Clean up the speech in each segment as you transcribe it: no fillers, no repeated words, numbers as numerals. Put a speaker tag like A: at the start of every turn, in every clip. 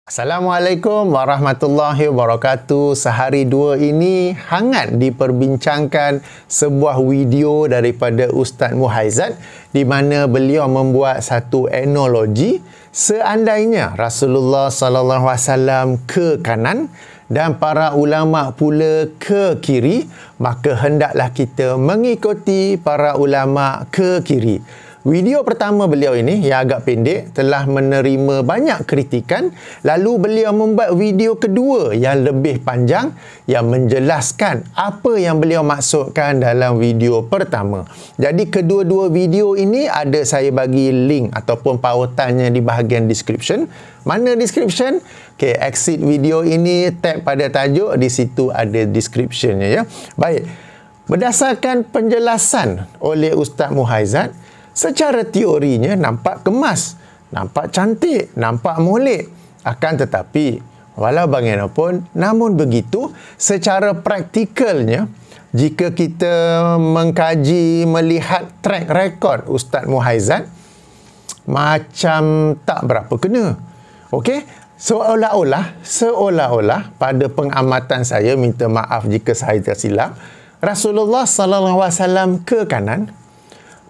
A: Assalamualaikum warahmatullahi wabarakatuh. Sehari dua ini hangat diperbincangkan sebuah video daripada Ustaz Muhaizat di mana beliau membuat satu analogi seandainya Rasulullah sallallahu alaihi wasallam ke kanan dan para ulama pula ke kiri, maka hendaklah kita mengikuti para ulama ke kiri. Video pertama beliau ini yang agak pendek telah menerima banyak kritikan. Lalu beliau membuat video kedua yang lebih panjang yang menjelaskan apa yang beliau maksudkan dalam video pertama. Jadi kedua-dua video ini ada saya bagi link ataupun pautannya di bahagian description. Mana description? Okay, exit video ini tag pada tajuk, di situ ada descriptionnya ya. Baik. Berdasarkan penjelasan oleh Ustaz Muhaizat, secara teorinya nampak kemas, nampak cantik, nampak molek. Akan tetapi, walau bagaimanapun, namun begitu, secara praktikalnya, jika kita mengkaji, melihat track record Ustaz Muhaizat, macam tak berapa kena. Okey? Seolah-olah pada pengamatan saya, minta maaf jika saya tersilap, Rasulullah sallallahu alaihi wasallam ke kanan,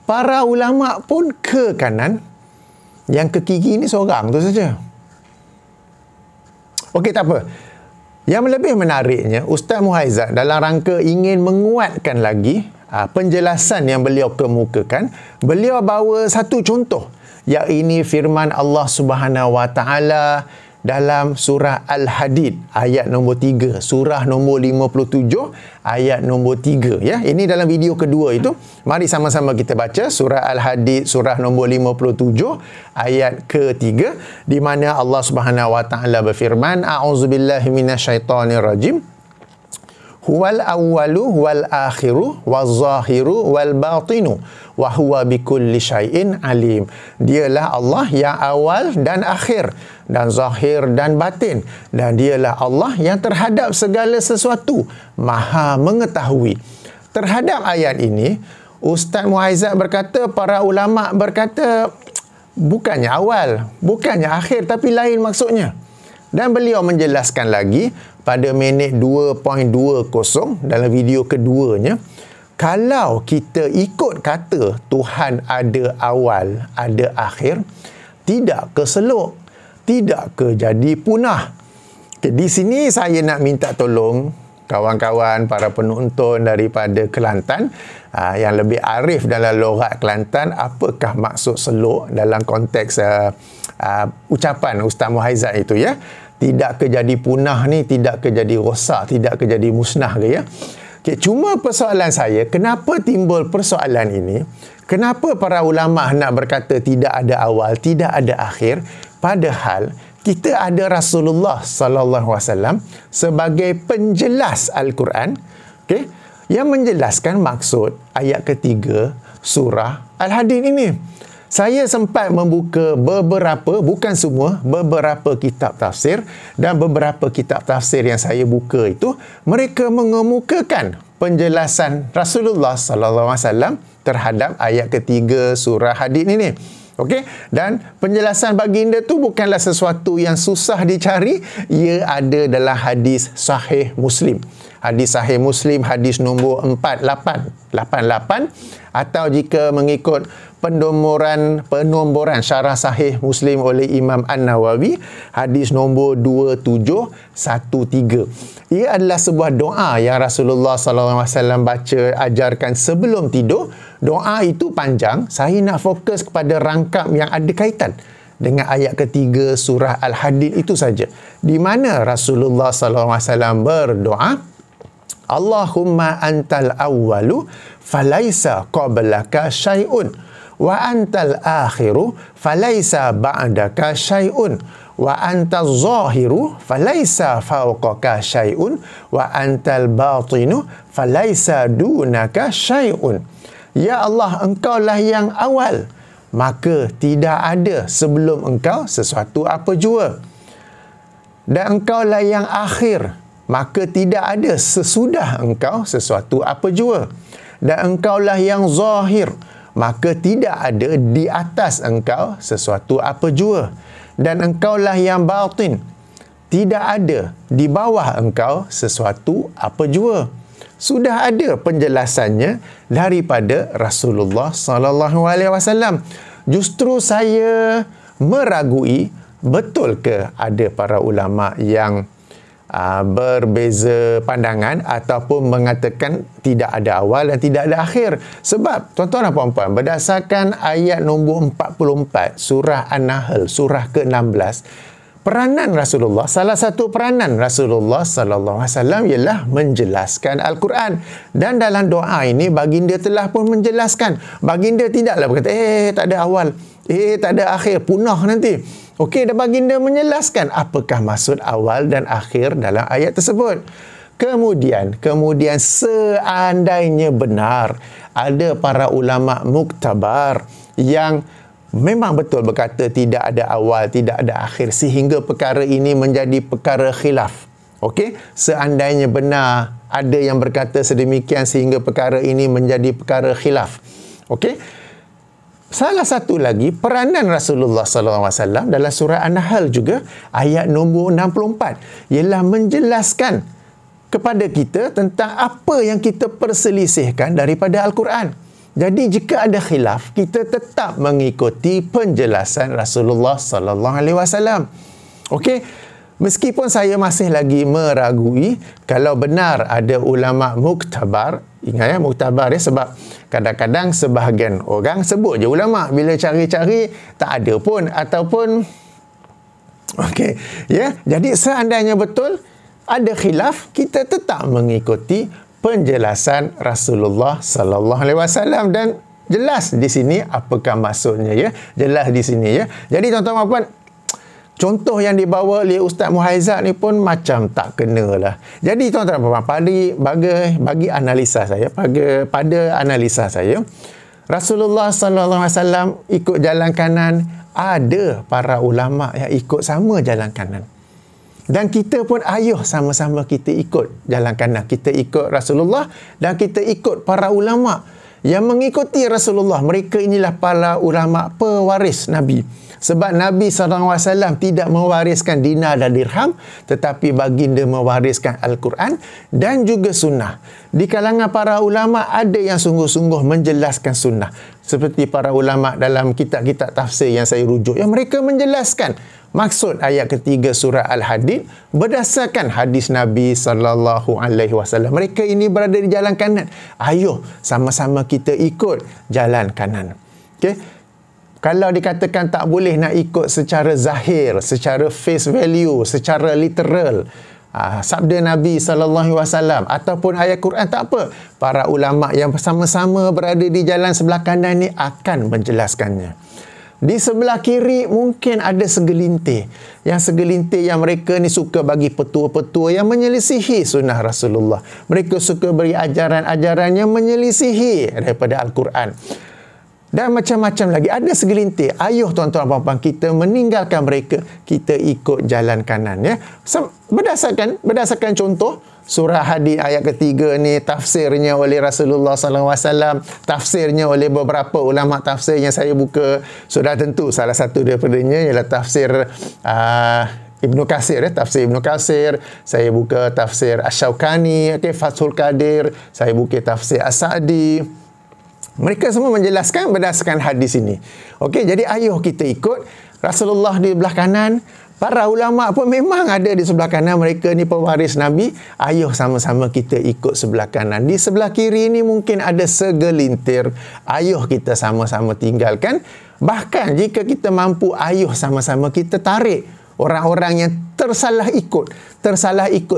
A: para ulama pun ke kanan, yang ke kiri ni seorang tu saja. Okey, tak apa. Yang lebih menariknya, Ustaz Muhaizat dalam rangka ingin menguatkan lagi penjelasan yang beliau kemukakan, beliau bawa satu contoh, iaitu firman Allah Subhanahu Wa Taala dalam surah Al-Hadid ayat nombor 3, surah nombor 57 ayat nombor 3 ya. Ini dalam video kedua itu. Mari sama-sama kita baca surah Al-Hadid surah nombor 57 ayat ke-3 di mana Allah Subhanahu Wa Taala berfirman, a'udzubillahi minasyaitonirrajim. Huwal awwalu wal akhiru wal zahiru wal batinu wa huwa bikulli syai'in alim. Dialah Allah yang awal dan akhir dan zahir dan batin, dan dialah Allah yang terhadap segala sesuatu maha mengetahui. Terhadap ayat ini, Ustaz Muhaizat berkata, para ulama berkata bukannya awal, bukannya akhir, tapi lain maksudnya. Dan beliau menjelaskan lagi pada minit 2.20 dalam video keduanya, kalau kita ikut kata Tuhan ada awal, ada akhir, tidak ke selok, tidak ke jadi punah. Okay, di sini saya nak minta tolong kawan-kawan, para penonton daripada Kelantan yang lebih arif dalam logat Kelantan, apakah maksud selok dalam konteks ucapan Ustaz Muhaizat itu ya. Tidak ke jadi punah ni, tidak ke jadi rosak, tidak ke jadi musnah ke ya. Okay, cuma persoalan saya, kenapa timbul persoalan ini? Kenapa para ulama nak berkata tidak ada awal, tidak ada akhir, padahal kita ada Rasulullah sallallahu alaihi wasallam sebagai penjelas Al-Quran, okay, yang menjelaskan maksud ayat ketiga surah Al-Hadid ini. Saya sempat membuka beberapa, bukan semua, beberapa kitab tafsir, dan beberapa kitab tafsir yang saya buka itu, mereka mengemukakan penjelasan Rasulullah sallallahu alaihi wasallam terhadap ayat ketiga surah Hadid ini. Okey, dan penjelasan baginda tu bukanlah sesuatu yang susah dicari, ia ada dalam hadis sahih Muslim. Hadis sahih Muslim, hadis nombor 4888, atau jika mengikut penomboran syarah sahih Muslim oleh Imam An-Nawawi, hadis nombor 2713. Ia adalah sebuah doa yang Rasulullah sallallahu alaihi wasallam baca, ajarkan sebelum tidur. Doa itu panjang, saya nak fokus kepada rangkap yang ada kaitan dengan ayat ketiga surah Al-Hadid itu saja, di mana Rasulullah sallallahu alaihi wasallam berdoa, Allahumma antal awwalu falaisa qablaka syai'un wa antal akhiru falaisa ba'daka syai'un wa antal zahiru falaisa fawqaka syai'un wa antal batinu falaisa dunaka syai'un. Ya Allah, engkaulah yang awal, maka tidak ada sebelum engkau sesuatu apa jua. Dan engkaulah yang akhir, maka tidak ada sesudah engkau sesuatu apa jua. Dan engkaulah yang zahir, maka tidak ada di atas engkau sesuatu apa jua. Dan engkaulah yang batin, tidak ada di bawah engkau sesuatu apa jua. Sudah ada penjelasannya daripada Rasulullah sallallahu alaihi wasallam. Justru saya meragui, betul ke ada para ulama yang berbeza pandangan ataupun mengatakan tidak ada awal dan tidak ada akhir. Sebab tuan-tuan dan puan-puan, berdasarkan ayat nombor 44 surah An-Nahl, surah ke-16, peranan Rasulullah, salah satu peranan Rasulullah sallallahu alaihi wasallam ialah menjelaskan Al-Quran. Dan dalam doa ini baginda telah pun menjelaskan. Baginda tidaklah berkata tak ada awal, tak ada akhir, punah nanti. Okey, dan baginda menjelaskan apakah maksud awal dan akhir dalam ayat tersebut. Kemudian seandainya benar ada para ulama muktabar yang memang betul berkata tidak ada awal, tidak ada akhir sehingga perkara ini menjadi perkara khilaf. Okey, seandainya benar ada yang berkata sedemikian sehingga perkara ini menjadi perkara khilaf. Okey. Salah satu lagi peranan Rasulullah sallallahu alaihi wasallam dalam surah An-Nahl juga ayat nombor 64 ialah menjelaskan kepada kita tentang apa yang kita perselisihkan daripada Al-Quran. Jadi jika ada khilaf, kita tetap mengikuti penjelasan Rasulullah sallallahu alaihi wasallam. Okey. Meskipun saya masih lagi meragui kalau benar ada ulama muktabar. Ingat muktabar sebab kadang-kadang sebahagian orang sebut je ulama, bila cari-cari tak ada pun ataupun okey, jadi seandainya betul ada khilaf, kita tetap mengikuti penjelasan Rasulullah sallallahu alaihi wasallam dan jelas di sini apakah maksudnya jelas di sini Jadi tuan-tuan dan puan, contoh yang dibawa oleh Ustaz Muhaizat ni pun macam tak kena lah. Jadi tuan-tuan dan puan, bagi analisa saya, pada analisa saya, Rasulullah sallallahu alaihi wasallam ikut jalan kanan, ada para ulama yang ikut sama jalan kanan. Dan kita pun ayo sama-sama kita ikut jalan kanan. Kita ikut Rasulullah dan kita ikut para ulama yang mengikuti Rasulullah. Mereka inilah para ulama pewaris Nabi. Sebab Nabi SAW tidak mewariskan dinar dan dirham, tetapi baginda mewariskan Al-Quran dan juga sunnah. Di kalangan para ulama ada yang sungguh-sungguh menjelaskan sunnah. Seperti para ulama dalam kitab-kitab tafsir yang saya rujuk, yang mereka menjelaskan maksud ayat ketiga surah Al-Hadid berdasarkan hadis Nabi SAW. Mereka ini berada di jalan kanan. Ayo sama-sama kita ikut jalan kanan. Okey. Kalau dikatakan tak boleh nak ikut secara zahir, secara face value, secara literal, sabda Nabi SAW ataupun ayat Quran, tak apa. Para ulama yang bersama-sama berada di jalan sebelah kanan ni akan menjelaskannya. Di sebelah kiri mungkin ada segelintir. Yang segelintir yang mereka ni suka bagi petua-petua yang menyelisihi sunnah Rasulullah. Mereka suka beri ajaran-ajaran yang menyelisihi daripada Al-Quran. Dan macam-macam lagi. Ada segelintir. Ayuh tuan-tuan dan puan-puan, kita meninggalkan mereka. Kita ikut jalan kanan. Berdasarkan contoh, surah Hadid ayat ketiga ni tafsirnya oleh Rasulullah SAW. Tafsirnya oleh beberapa ulama tafsir yang saya buka. Sudah tentu salah satu daripadanya ialah tafsir Ibn Katsir, tafsir Ibn Katsir. Saya buka tafsir Asy-Syaukani, Fathul Qadir. Saya buka tafsir As-Sa'di. Mereka semua menjelaskan berdasarkan hadis ini. Okey, jadi ayuh kita ikut Rasulullah di sebelah kanan. Para ulama pun memang ada di sebelah kanan. Mereka ni pewaris Nabi. Ayuh sama-sama kita ikut sebelah kanan. Di sebelah kiri ni mungkin ada segelintir. Ayuh kita sama-sama tinggalkan. Bahkan jika kita mampu, ayuh sama-sama kita tarik orang-orang yang tersalah ikut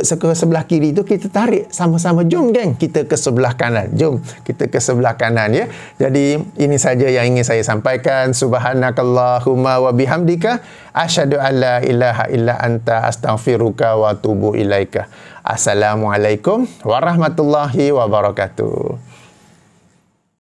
A: ke sebelah kiri itu, kita tarik sama-sama. Jom geng, kita ke sebelah kanan. Jom kita ke sebelah kanan Jadi ini saja yang ingin saya sampaikan. Subhanakallahumma wa bihamdika asyhadu an la ilaha illa anta astaghfiruka wa atubu ilaika. Assalamualaikum warahmatullahi wabarakatuh.